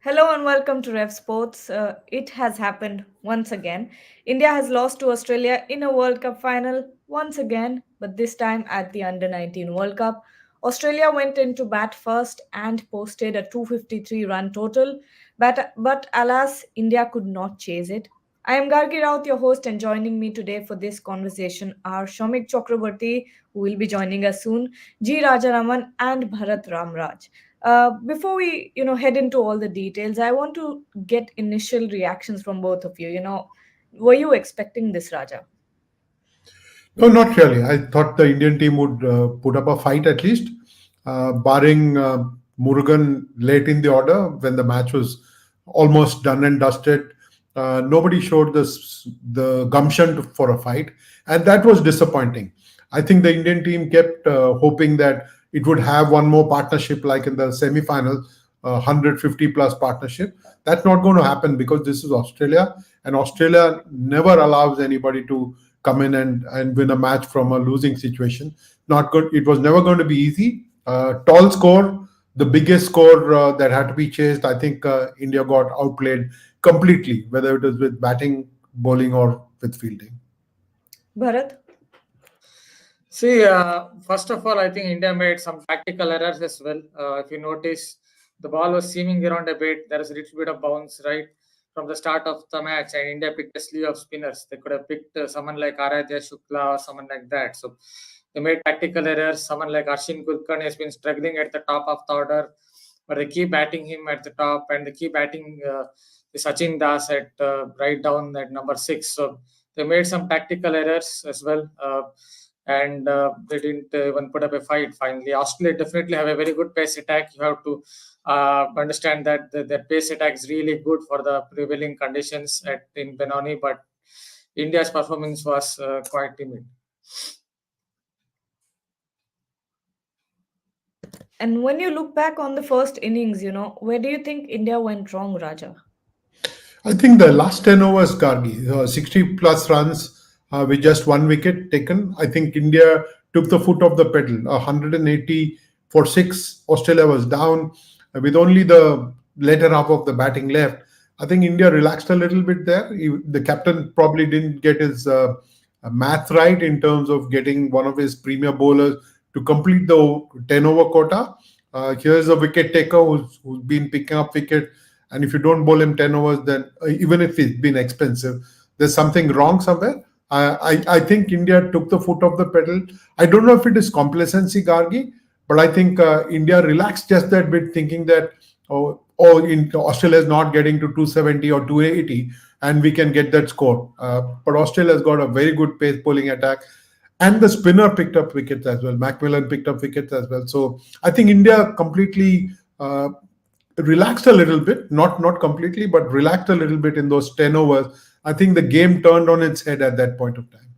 Hello and welcome to Rev Sports. It has happened once again. India has lost to Australia in a World Cup final once again, but this time at the Under 19 World Cup. Australia went into bat first and posted a 253 run total, but alas, India could not chase it. I am Gargi Raut, your host, and joining me today for this conversation are Shomik Chakraborty, who will be joining us soon, G. Rajaraman, and Bharat Ramraj. Before we, head into all the details, I want to get initial reactions from both of you. Were you expecting this, Raja? No, not really. I thought the Indian team would put up a fight at least, barring Murugan late in the order when the match was almost done and dusted. Nobody showed the gumption for a fight, and that was disappointing. I think the Indian team kept hoping that it would have one more partnership like in the semi-final, 150 plus partnership. That's not going to happen because this is Australia, and Australia never allows anybody to come in and win a match from a losing situation. Not good. It was never going to be easy. Tall score, the biggest score that had to be chased. I think India got outplayed completely, whether it was with batting, bowling, or with fielding. Bharat? See, first of all, I think India made some tactical errors as well. If you notice, the ball was seaming around a bit. There was a little bit of bounce right from the start of the match, and India picked a slew of spinners. They could have picked someone like Aradhya Shukla or someone like that. So they made tactical errors. Someone like Arshin Kulkarni has been struggling at the top of the order, but they keep batting him at the top, and they keep batting Sachin Das at right down at number 6. So they made some tactical errors as well. And they didn't even put up a fight finally. Australia definitely have a very good pace attack. You have to understand that their pace attack is really good for the prevailing conditions in Benoni, but India's performance was quite timid. And when you look back on the first innings, where do you think India went wrong, Raja? I think the last 10 overs, Gargi, 60 plus runs with just one wicket taken. I think India took the foot off the pedal. 180 for 6. Australia was down with only the later half of the batting left. I think India relaxed a little bit there. The captain probably didn't get his math right in terms of getting one of his premier bowlers to complete the 10 over quota. Here's a wicket taker who's been picking up wicket. And if you don't bowl him 10 overs, then even if it's been expensive, there's something wrong somewhere. I think India took the foot off the pedal. I don't know if it is complacency, Gargi, but I think India relaxed just that bit, thinking that Australia is not getting to 270 or 280, and we can get that score. But Australia has got a very good pace bowling attack, and the spinner picked up wickets as well. Macmillan picked up wickets as well. So I think India completely relaxed a little bit, not completely, but relaxed a little bit in those 10 overs. I think the game turned on its head at that point of time.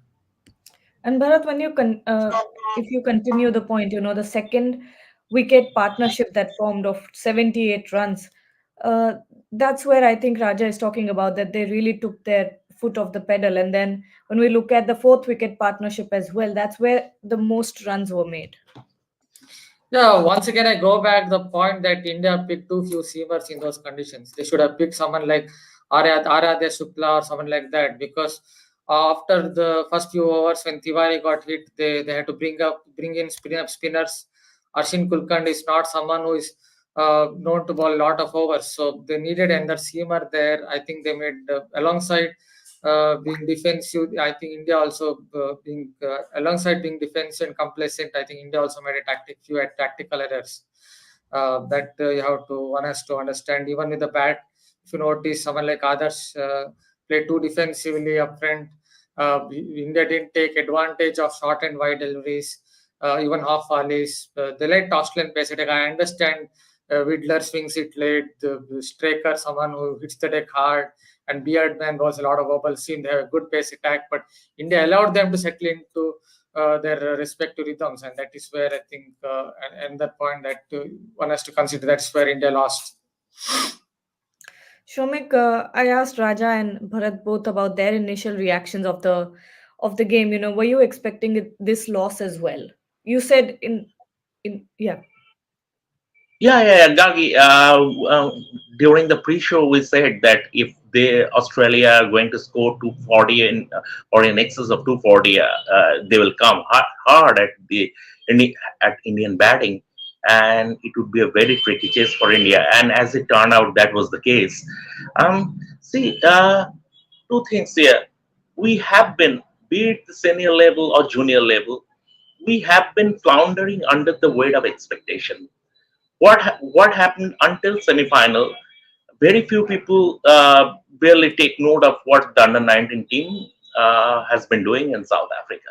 And Bharat, when if you continue the point, the second wicket partnership that formed of 78 runs, uh, that's where I think Raja is talking about that they really took their foot off the pedal. And then when we look at the fourth wicket partnership as well, that's where the most runs were made. Yeah, once again, I go back the point that India picked too few seamers in those conditions. They should have picked someone like Aradhya Shukla or someone like that, because after the first few overs when Tiwari got hit, they had to bring in spinners. Arshin Kulkarni is not someone who is known to bowl a lot of overs, so they needed another seamer there. I think they made alongside being defensive. I think India also being alongside being defensive and complacent. I think India also made a few tactical errors that one has to understand. Even with the bat, if you notice, someone like Adarsh played too defensively up front. India didn't take advantage of short and wide deliveries, even half volleys. They let Australian pace attack. I understand Widler swings it late, the striker, someone who hits the deck hard, and Beardman was a lot of bubble seam. They have a good pace attack, but India allowed them to settle into their respective rhythms, and that is where I think, and that point that one has to consider, that's where India lost. Shomik, I asked Raja and Bharat both about their initial reactions of the game. Were you expecting this loss as well? You said in yeah. Yeah, Gagi. during the pre-show we said that if they Australia are going to score 240 or in excess of 240, they will come hard at at Indian batting, and it would be a very tricky chase for India. And as it turned out, that was the case. See, two things here. We have been, be it the senior level or junior level, we have been floundering under the weight of expectation. What happened until semi-final? Very few people barely take note of what the under 19 team has been doing in South Africa.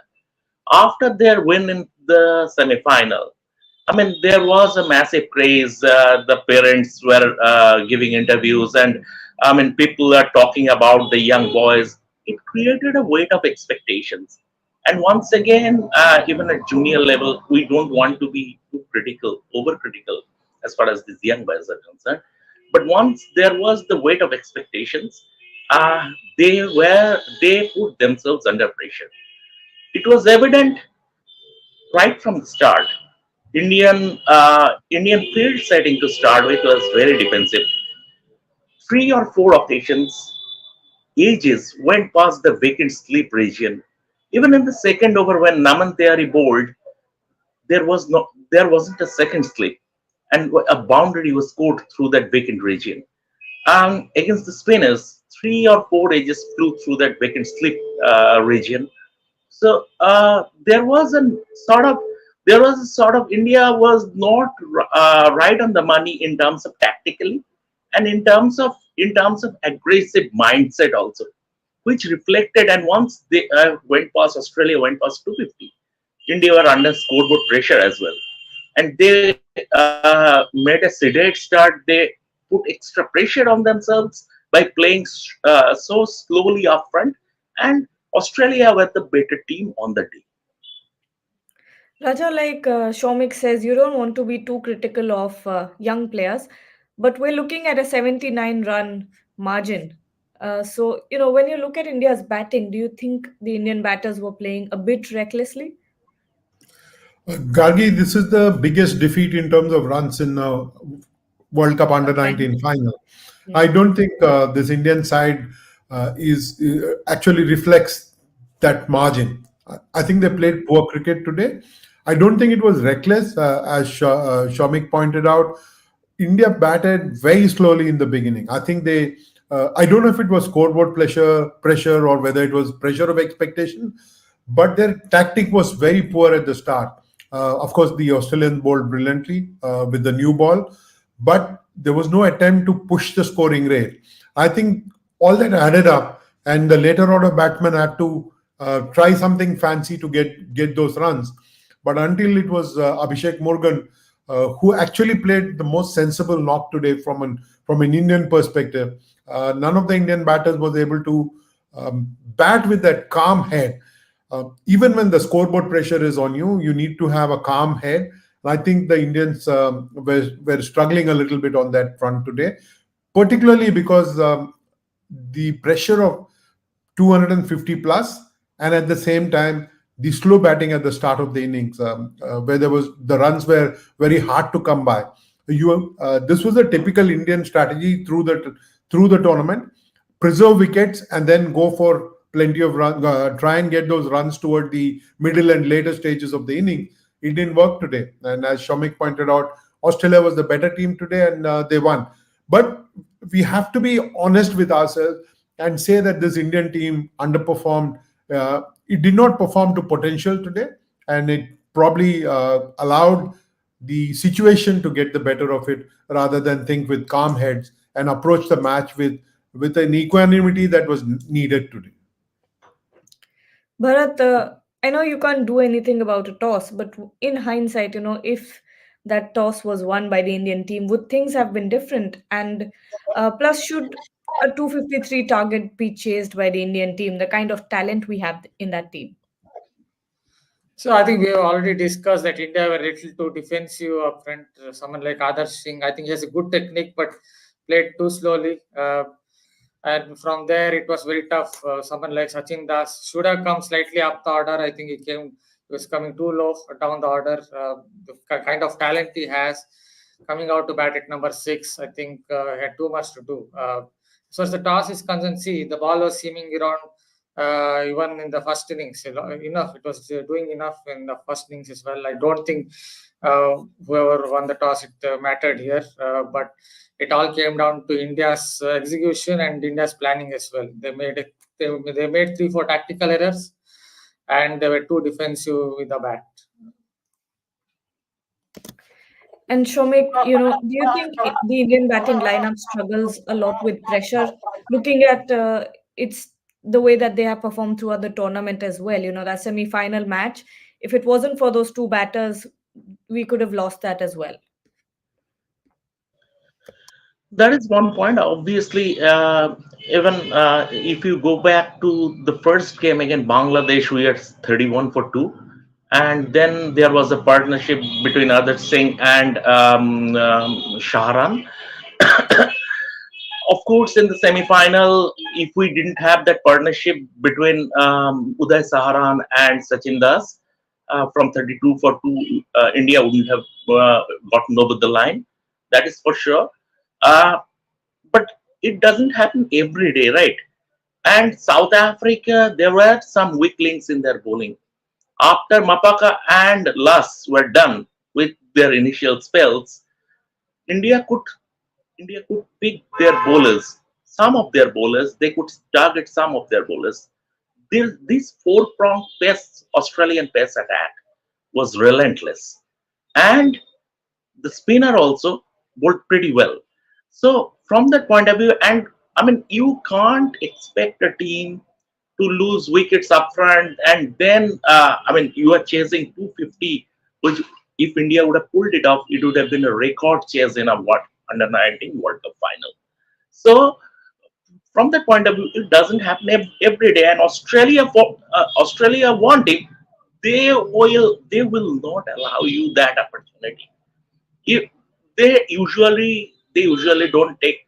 After their win in the semi-final, I mean, there was a massive craze. The parents were giving interviews, and I mean, people are talking about the young boys. It created a weight of expectations. And once again, even at junior level, we don't want to be too critical, overcritical, as far as these young boys are concerned. But once there was the weight of expectations, they put themselves under pressure. It was evident right from the start. Indian field setting to start with was very defensive. Three or four occasions, ages went past the vacant sleep region. Even in the second over, when Naman Tayari bowled, there wasn't a second slip, and a boundary was scored through that vacant region. Against the spinners, three or four edges flew through that vacant slip region. So sort of there was a sort of India was not right on the money in terms of tactically, and in terms of aggressive mindset also, which reflected. And once they went past Australia, went past 250, India were under scoreboard pressure as well, and they made a sedate start. They put extra pressure on themselves by playing so slowly up front, and Australia were the better team on the day. Raja, like Shomik says, you don't want to be too critical of young players, but we're looking at a 79 run margin. So, when you look at India's batting, do you think the Indian batters were playing a bit recklessly? Gargi, this is the biggest defeat in terms of runs in World Cup Under Fine. 19 final. I Hmm. don't think this Indian side is actually reflects that margin. I think they played poor cricket today. I don't think it was reckless, as Shomik pointed out. India batted very slowly in the beginning. I think they. I don't know if it was scoreboard pressure, or whether it was pressure of expectation, but their tactic was very poor at the start. Of course, the Australians bowled brilliantly with the new ball, but there was no attempt to push the scoring rate. I think all that added up, and the later order batsmen had to try something fancy to get those runs. But until it was Abhishek Morgan who actually played the most sensible knock today from an Indian perspective. None of the Indian batters was able to bat with that calm head. Even when the scoreboard pressure is on you, you need to have a calm head. I think the Indians were struggling a little bit on that front today, particularly because the pressure of 250 plus, and at the same time the slow batting at the start of the innings, where there was the runs were very hard to come by. This was a typical Indian strategy through the tournament: preserve wickets and then go for plenty of runs, try and get those runs toward the middle and later stages of the inning. It didn't work today, and as Shamik pointed out, Australia was the better team today, and they won. But we have to be honest with ourselves and say that this Indian team underperformed. It did not perform to potential today, and it probably allowed the situation to get the better of it rather than think with calm heads and approach the match with an equanimity that was needed today. Bharat, I know you can't do anything about a toss, but in hindsight, if that toss was won by the Indian team, would things have been different? And plus, should a 253 target be chased by the Indian team, the kind of talent we have in that team? So I think we have already discussed that India were a little too defensive up front. Someone like Adarsh Singh, I think he has a good technique, but played too slowly. And from there, it was very tough. Someone like Sachin Das should have come slightly up the order. I think he was coming too low down the order. The kind of talent he has. coming out to bat at number 6. I think had too much to do. So as the toss is concerned, see, the ball was seeming around even in the first innings. Enough. It was doing enough in the first innings as well. I don't think whoever won the toss, it mattered here. But it all came down to India's execution and India's planning as well. They made 3-4 tactical errors, and they were too defensive with the bat. And Shomik, do you think the Indian batting lineup struggles a lot with pressure? Looking at it's the way that they have performed throughout the tournament as well. That semi-final match. If it wasn't for those two batters, we could have lost that as well. That is one point. Obviously, even if you go back to the first game against Bangladesh, we had 31 for 2. And then there was a partnership between Adat Singh and Shahran. Of course, in the semi-final, if we didn't have that partnership between Uday Saharan and Sachin Das from 32 for 2, India wouldn't have gotten over the line. That is for sure. Uh, but it doesn't happen every day, right? And South Africa, there were some weak links in their bowling. After Mapaka and Luss were done with their initial spells, India could India could pick their bowlers, some of their bowlers. They could target some of their bowlers. This four-pronged pace Australian pace attack was relentless, and the spinner also bowled pretty well. So from that point of view, and I mean, you can't expect a team to lose wickets up front, and then I mean, you are chasing 250, which if India would have pulled it off, it would have been a record chase in a what under 19 World Cup final. So from that point of view, it doesn't happen every day. And Australia, for Australia wanting, they will not allow you that opportunity. If they usually don't take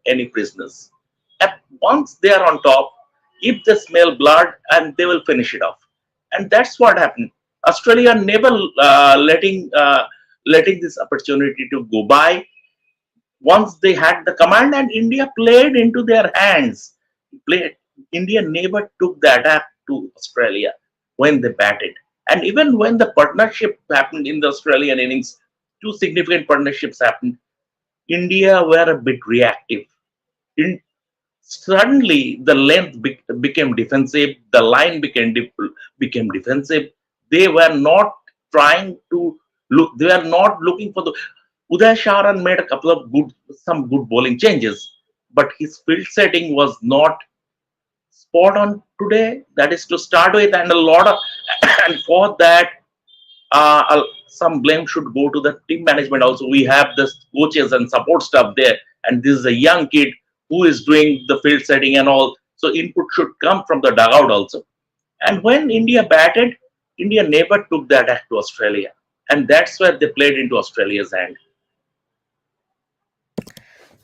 any prisoners. At once they are on top, if they smell blood, and they will finish it off. And that's what happened. Australia never letting this opportunity to go by. Once they had the command, and India played into their hands. Played India never took the attack to Australia when they batted. And even when the partnership happened in the Australian innings, two significant partnerships happened. India were a bit reactive. In, Suddenly, the length became defensive. The line became defensive. They were not trying to look. They were not looking for the. Uday Sharan made a couple of some good bowling changes, but his field setting was not spot on today. That is to start with, and a lot of, and for that, some blame should go to the team management. Also, we have the coaches and support staff there, and this is a young kid who is doing the field setting and all. So input should come from the dugout also. And when India batted, India never took the attack to Australia, and that's where they played into Australia's hand.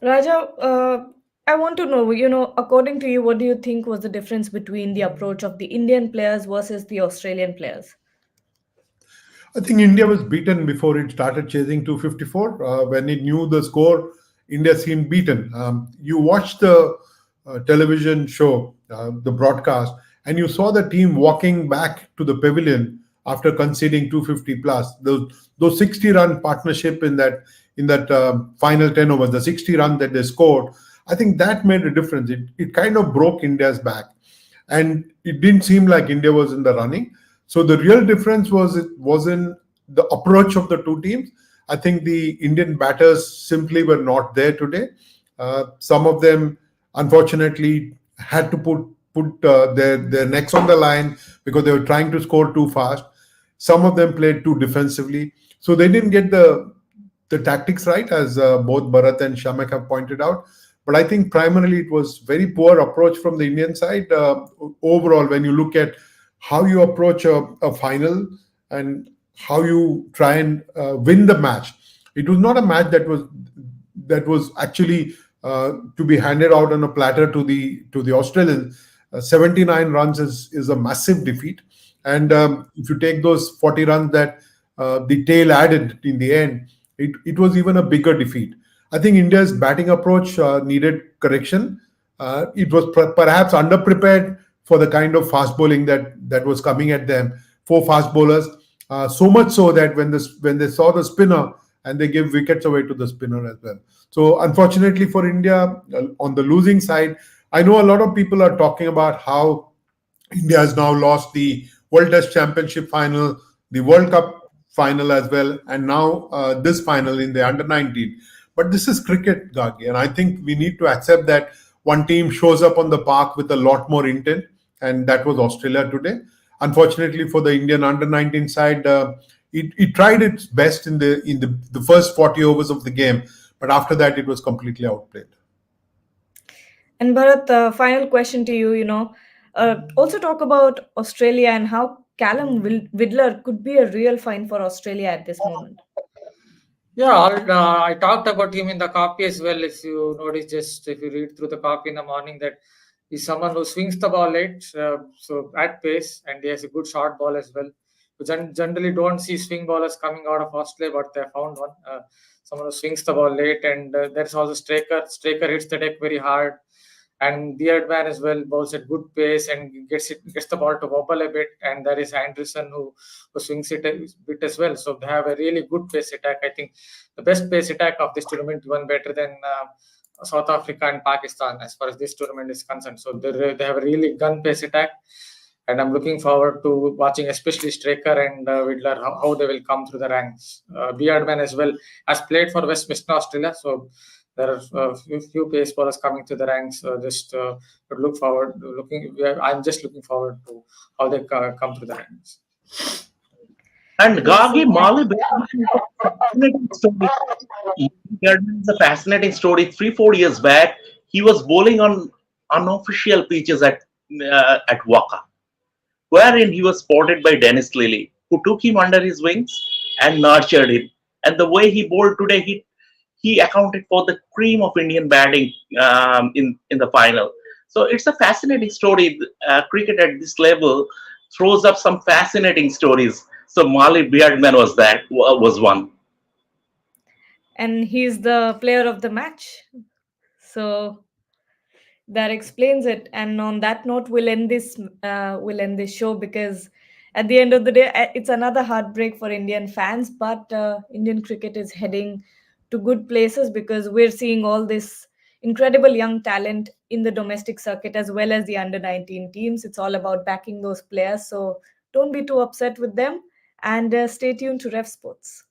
Raja, I want to know, according to you, what do you think was the difference between the approach of the Indian players versus the Australian players? I think India was beaten before it started chasing 254. When it knew the score, India seemed beaten. You watched the television show, the broadcast, and you saw the team walking back to the pavilion after conceding 250 plus. Those 60-run partnership in that final 10 overs, the 60 run that they scored, I think that made a difference. It kind of broke India's back, and it didn't seem like India was in the running. So the real difference was in the approach of the two teams. I think the Indian batters simply were not there today. Some of them, unfortunately, had to put their necks on the line because they were trying to score too fast. Some of them played too defensively, so they didn't get the tactics right, as both Bharat and Shamak have pointed out. But I think primarily it was very poor approach from the Indian side. Overall, when you look at how you approach a final and how you try and win the match, it was not a match that was actually to be handed out on a platter to the Australians. 79 runs is a massive defeat, and if you take those 40 runs that the tail added in the end, it was even a bigger defeat. I think India's batting approach needed correction. It was perhaps underprepared for the kind of fast bowling that was coming at them. Four fast bowlers, so much so that when they saw the spinner, and they gave wickets away to the spinner as well. So unfortunately for India, on the losing side, I know a lot of people are talking about how India has now lost the World Test Championship final, the World Cup final as well, and now this final in the under 19. But this is cricket, Gagi, and I think we need to accept that one team shows up on the park with a lot more intent, and that was Australia today. Unfortunately for the Indian under 19 side, it tried its best in the first 40 overs of the game, but after that it was completely outplayed. And Bharat, the final question to you, also talk about Australia and how Callum Vidler could be a real find for Australia at this moment. Yeah, I talked about him in the copy as well. If you notice, just if you read through the copy in the morning, that he's someone who swings the ball late, so at pace, and he has a good short ball as well. We generally don't see swing bowlers coming out of Australia, but they found one. Someone who swings the ball late, and there's also Straker. Straker hits the deck very hard, and Beardman as well bowls at good pace and gets the ball to wobble a bit. And there is Anderson who swings it a bit as well. So they have a really good pace attack. I think the best pace attack of this tournament, one better than South Africa and Pakistan as far as this tournament is concerned. So they have a really gun pace attack. And I'm looking forward to watching, especially Straker and Vidler, how they will come through the ranks. Beardman as well has played for Western Australia, so there are a few pace bowlers coming to the ranks. Look forward. I'm just looking forward to how they come through the ranks. And Yes, Gagi Mali fascinating story. Gardner is a fascinating story. 3 4 years back, he was bowling on unofficial pitches at Waka, wherein he was spotted by Dennis Lilly, who took him under his wings and nurtured him. And the way he bowled today, he accounted for the cream of Indian batting in the final. So it's a fascinating story. Cricket at this level throws up some fascinating stories. So Mali Beardman was one. and he's the player of the match. So that explains it. And on that note, we'll end this show, because at the end of the day, it's another heartbreak for Indian fans. But Indian cricket is heading to good places, because we're seeing all this incredible young talent in the domestic circuit as well as the under 19 teams. It's all about backing those players. So don't be too upset with them, and stay tuned to Ref Sports.